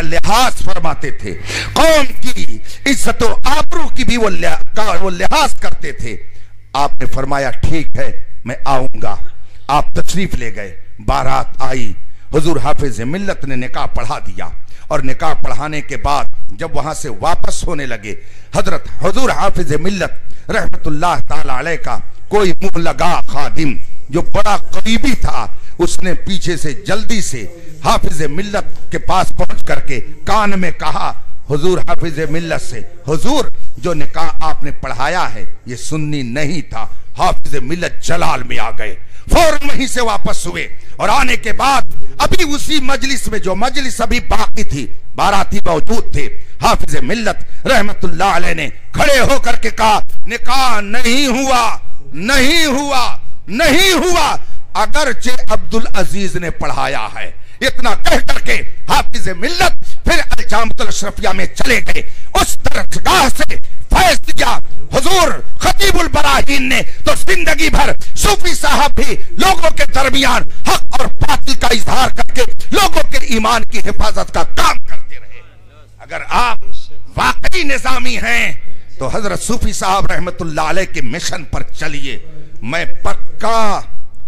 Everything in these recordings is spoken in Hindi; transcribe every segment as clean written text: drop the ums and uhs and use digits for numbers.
लिहाज फरमाते थे, कौम की इज्जत और आबरू की भी वो लिहाज करते थे। आपने फरमाया ठीक है मैं आऊंगा। आप तशरीफ ले गए, बारात आई, हुजूर हाफिज मिल्लत ने निकाह पढ़ा दिया और निकाह पढ़ाने के बाद जब वहां से वापस होने लगे, हजरत हुजूर हाफिज मिल्लत रहमतुल्लाह ताला अलैह का कोई मुंह लगा खादिम जो बड़ा करीबी था, उसने पीछे से जल्दी से हाफिज मिल्लत के पास पहुंच करके कान में कहा हुजूर हाफिज मिल्लत से, हुजूर जो निकाह आपने पढ़ाया है ये सुन्नी नहीं था। हाफिज मिल्लत जलाल में आ गए, फौरन वहीं से वापस हुए और आने के बाद अभी उसी मजलिस में, जो मजलिस अभी बाकी थी, बाराती मौजूद थे, हाफिज मिल्लत रहमतुल्लाह अलैह ने खड़े होकर के कहा निकाह नहीं हुआ, नहीं हुआ, नहीं हुआ, अगरचे अब्दुल अजीज ने पढ़ाया है। इतना कह करके हाफिज मिल्लत फिर अल-जामिअतुल अशरफिया में चले गए। उस दरगाह से फैज दिया हुजूर खतीबुल बराहीन ने, तो जिंदगी भर सूफी साहब भी लोगों के दरमियान हक और बातिल का इजहार करके लोगों के ईमान की हिफाजत का काम करते रहे। अगर आप वाकई निजामी हैं तो हजरत सूफी साहब रहमतुल्लाह अलैह के मिशन पर चलिए। मैं पक्का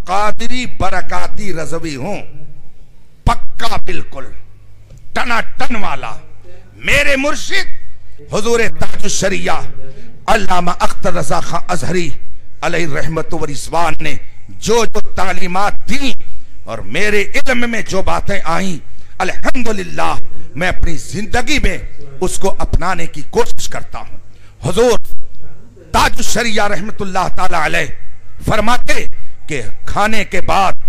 कादरी बरकाती रज़वी हूं, पक्का, बिल्कुल टनाटन वाला। मेरे मुर्शिद हुजूर ताजुश शरिया अल्लामा अख्तर रजा खां अजहरी अलैहि रहमत व रिज़वान ने जो जो तालीमात दी और मेरे इल्म में जो बातें आई, अल्हम्दुलिल्लाह मैं अपनी जिंदगी में उसको अपनाने की कोशिश करता हूं। हुजूर ताजुश शरिया रहमतुल्लाह ताला अलैह फरमाते कि खाने के बाद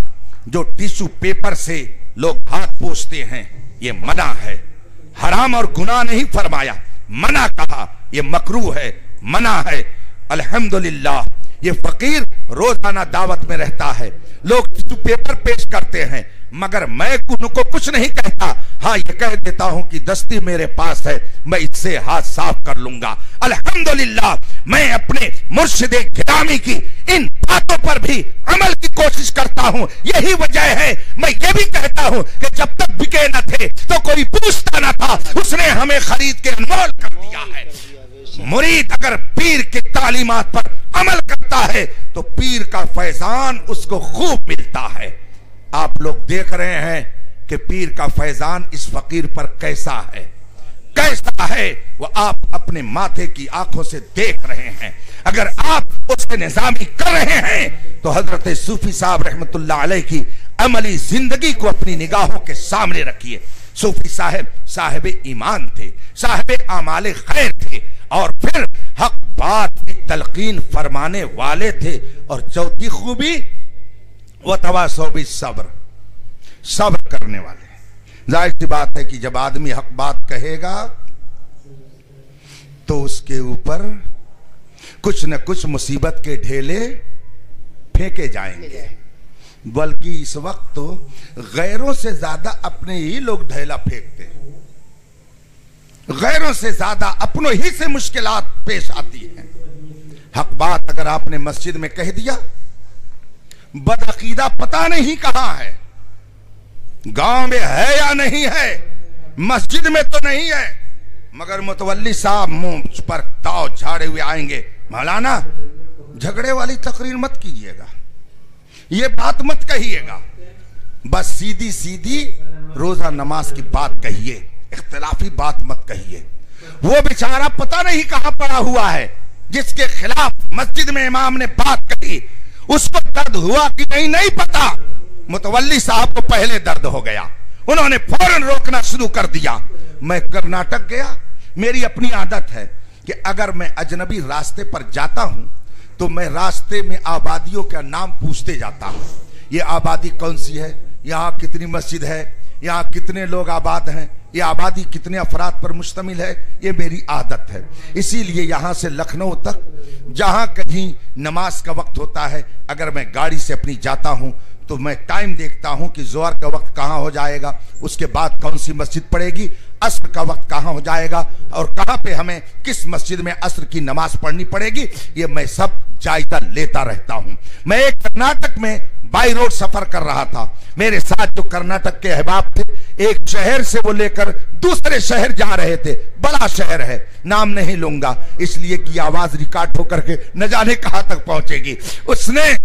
जो टिश्यू पेपर से लोग हाथ पोंछते हैं ये मना है, हराम और गुनाह नहीं फरमाया, मना कहा, ये मकरूह है, मना है। अल्हम्दुलिल्लाह ये फकीर रोजाना दावत में रहता है, लोग टिश्यू पेपर पेश करते हैं, मगर मैं उनको कुछ नहीं कहता। हाँ ये कह देता हूं कि दस्ती मेरे पास है, मैं इससे हाथ साफ कर लूंगा। अल्हम्दुलिल्लाह मैं अपने मुर्शिदे गिरामी की इन बातों पर भी अमल की कोशिश करता हूं। यही वजह है मैं ये भी कहता हूं कि जब तक बिके न थे तो कोई पूछता न था, उसने हमें खरीद के अनमोल कर दिया है। मुरीद अगर पीर की तालीमात पर अमल करता है तो पीर का फैजान उसको खूब मिलता है। आप लोग देख रहे हैं कि पीर का फैजान इस फकीर पर कैसा है, कैसा है, वो आप अपने माथे की आंखों से देख रहे हैं। अगर आप उससे निजामी कर रहे हैं तो हजरत सूफी साहब रहमतुल्लाह अलैह की अमली जिंदगी को अपनी निगाहों के सामने रखिए। सूफी साहब साहिब ईमान थे, साहिब आमाले खैर थे और फिर हक बात की तलकीन फरमाने वाले थे। और चौथी खूबी वो तवासौ बिस्सब्र, सब्र करने वाले। जाहिर सी बात है कि जब आदमी हक बात कहेगा तो उसके ऊपर कुछ न कुछ मुसीबत के ढेले फेंके जाएंगे, बल्कि इस वक्त तो गैरों से ज्यादा अपने ही लोग ढेला फेंकते हैं, गैरों से ज्यादा अपनों ही से मुश्किलात पेश आती हैं। हक बात अगर आपने मस्जिद में कह दिया, बदअकीदा पता नहीं कहां है, गांव में है या नहीं है, मस्जिद में तो नहीं है, मगर मुतवल्ली साहब मुंह पर ताव झाड़े हुए आएंगे, मौलाना झगड़े वाली तकरीर मत कीजिएगा, ये बात मत कहिएगा, बस सीधी सीधी रोजा नमाज की बात कहिए, इख्तिलाफी बात मत कहिए। वो बेचारा पता नहीं कहां पड़ा हुआ है जिसके खिलाफ मस्जिद में इमाम ने बात कही, उसको दर्द हुआ कि नहीं नहीं पता। मुतवल्ली साहब को पहले दर्द हो गया, उन्होंने फौरन रोकना शुरू कर दिया। मैं कर्नाटक गया, मेरी अपनी आदत है कि अगर मैं अजनबी रास्ते पर जाता हूं तो मैं रास्ते में आबादियों का नाम पूछते जाता हूं। ये आबादी कौन सी है, यहाँ कितनी मस्जिद है, यहाँ कितने लोग आबाद हैं, ये आबादी कितने अफराद पर मुश्तमिल है, ये मेरी आदत है। इसीलिए यहाँ से लखनऊ तक जहाँ कहीं नमाज का वक्त होता है, अगर मैं गाड़ी से अपनी जाता हूँ तो मैं टाइम देखता हूँ कि जोहर का वक्त कहाँ हो जाएगा, उसके बाद कौन सी मस्जिद पड़ेगी, अस्र का वक्त कहाँ हो जाएगा और कहाँ पे हमें किस मस्जिद में अस्र की नमाज पढ़नी पड़ेगी, ये मैं सब जायजा लेता रहता हूँ। मैं एक कर्नाटक में बाई रोड सफर कर रहा था, मेरे साथ जो कर्नाटक के अहबाब थे, एक शहर से वो लेकर दूसरे शहर जा रहे थे। बड़ा शहर है, नाम नहीं लूंगा इसलिए कि आवाज रिकॉर्ड होकर के न जाने कहां तक पहुंचेगी। उसने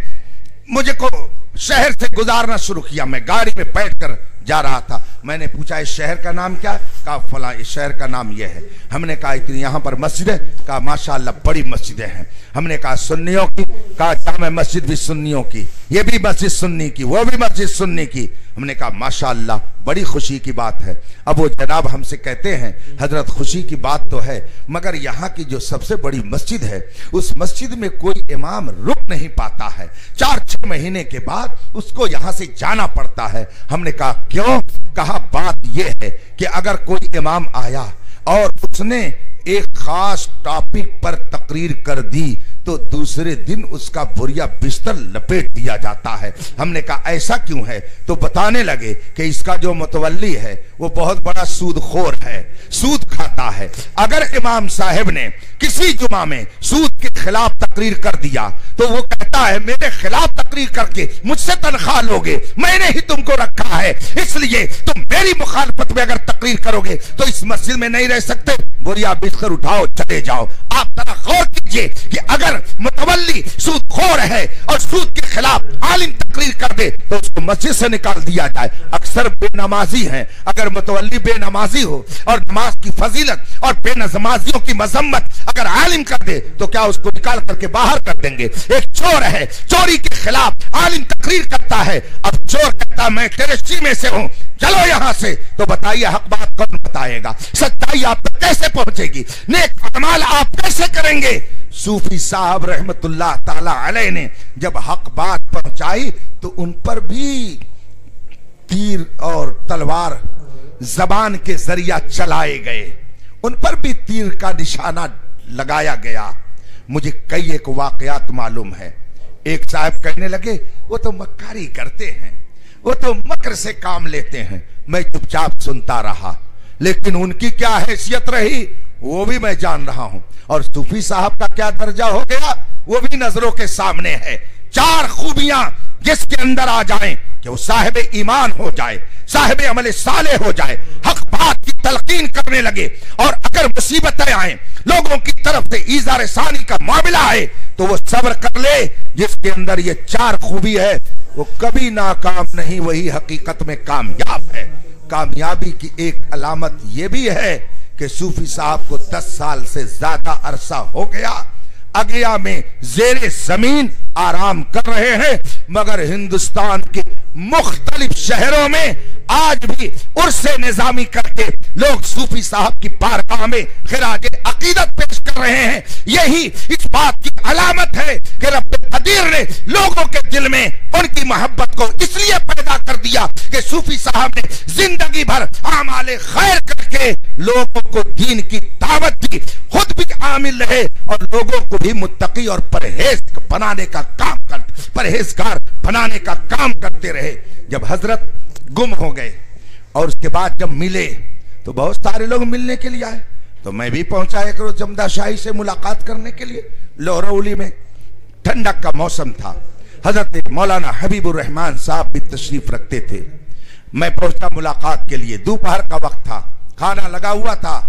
मुझे को शहर से गुजारना शुरू किया। मैं गाड़ी में बैठकर जा रहा था। मैंने पूछा इस शहर का नाम क्या? कहा फला, इस शहर का नाम यह है। हमने कहा इतनी यहाँ पर मस्जिद है? कहा माशाअल्लाह बड़ी मस्जिदें हैं। हमने कहा सुन्नियों की? कहा जामे मस्जिद भी सुन्नियों की, ये भी मस्जिद सुन्नी की, वो भी मस्जिद सुन्नी की। हमने कहा माशाअल्लाह बड़ी खुशी की बात है। अब वो जनाब हमसे कहते हैं हजरत खुशी की बात तो है, मगर यहाँ की जो सबसे बड़ी मस्जिद है उस मस्जिद में कोई इमाम रुक नहीं पाता है। 4-6 महीने के बाद उसको यहाँ से जाना पड़ता है। हमने कहा क्यों? कहा बात यह है कि अगर कोई इमाम आया और उसने एक खास टॉपिक पर तकरीर कर दी तो दूसरे दिन उसका बुरिया बिस्तर लपेट दिया जाता है। हमने कहा ऐसा क्यों है? तो बताने लगे कि इसका जो मुतवल्ली है वो बहुत बड़ा सूदखोर है, सूद खाता है। अगर इमाम साहब ने किसी जुमा में सूद के खिलाफ तकरीर कर दिया तो वो कहता है मेरे खिलाफ तकरीर करके मुझसे तनख्वाह लोगे, मैंने ही तुमको रखा है, इसलिए तुम मेरी मुखालफत में अगर तकरीर करोगे तो इस मस्जिद में नहीं रह सकते, बोरिया बिस्तर उठाओ चले जाओ। आप जरा गौर कीजिए कि अगर मुतवल्ली सूदखोर है और सूद के खिलाफ आलिम तकरीर कर दे तो उसको मस्जिद से निकाल दिया जाए। अक्सर बेनमाजी हैं, अगर मुतवल्ली बेनमाजी हो और नमाज की फजीलत और बेनमाजियों की मजम्मत अगर आलिम कर दे तो क्या उसको निकाल करके बाहर कर देंगे? एक चोर है, चोरी के खिलाफ आलिम तकरीर करता है। अब चोर कहता मैं तेरे सीने से हूं, चलो यहां से। तो बताइए हक बात कौन बताएगा? सच्चाई आप तक कैसे पहुंचेगी? नेक अमाल आप कैसे करेंगे? सूफी साहब रहमतुल्लाह ताला अलैह ने जब हक बात पहुंचाई तो उन पर भी तीर और तलवार जबान के जरिया चलाए गए, उन पर भी तीर का निशाना लगाया गया। मुझे कई एक वाकयात मालूम है। एक साहब कहने लगे वो तो मक्कारी करते हैं, वो तो मकर से काम लेते हैं। मैं चुपचाप सुनता रहा, लेकिन उनकी क्या हैसियत रही वो भी मैं जान रहा हूं। और सूफी साहब का क्या दर्जा हो गया वो भी नजरों के सामने है। 4 खूबियां जिसके अंदर आ जाएं कि वो साहिब ईमान हो जाए, साहिब अमल साले हो जाए, हक बात की तलकीन करने लगे, और अगर मुसीबतें आए, लोगों की तरफ से ईज़ार सानी का मामला आए तो वो सब्र कर ले। जिसके अंदर ये 4 खूबी है वो कभी नाकाम नहीं, वही हकीकत में कामयाब है। कामयाबी की एक अलामत ये भी है कि सूफी साहब को 10 साल से ज्यादा अरसा हो गया अगया में जेरे जमीन आराम कर रहे हैं, मगर हिंदुस्तान के मुख्तलिफ शहरों में आज भी उर्से निजामी करके लोग सूफी साहब की बारगाह में खिराज अकीदत पेश कर रहे हैं। यही इस बात की अलामत है कि रब कदीर ने लोगों के दिल में उनकी मोहब्बत को इसलिए पैदा कर दिया कि सूफी साहब ने जिंदगी भर आमाले खैर करके लोगों को दीन की दावत दी, खुद भी आमिल रहे और लोगों को भी मुत्तकी और परहेजगार बनाने का काम करते रहे। जब हजरत गुम हो गए और उसके बाद जब मिले तो बहुत सारे लोग मिलने के लिए आए, तो मैं भी पहुंचा एक रोज जमदा शाही से मुलाकात करने के लिए। लोहरौली में ठंडक का मौसम था। हजरत मौलाना हबीबुर रहमान साहब भी तशरीफ रखते थे। मैं पहुंचा मुलाकात के लिए, दोपहर का वक्त था, खाना लगा हुआ था।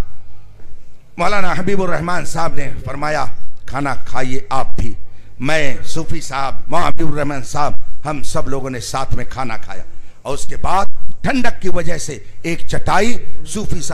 मौलाना हबीबुर रहमान साहब ने फरमाया खाना खाइए आप भी। मैं, सूफी साहब, मौलाना हबीबुर रहमान साहब, हम सब लोगों ने साथ में खाना खाया और उसके बाद ठंडक की वजह से एक चटाई सूफी साहब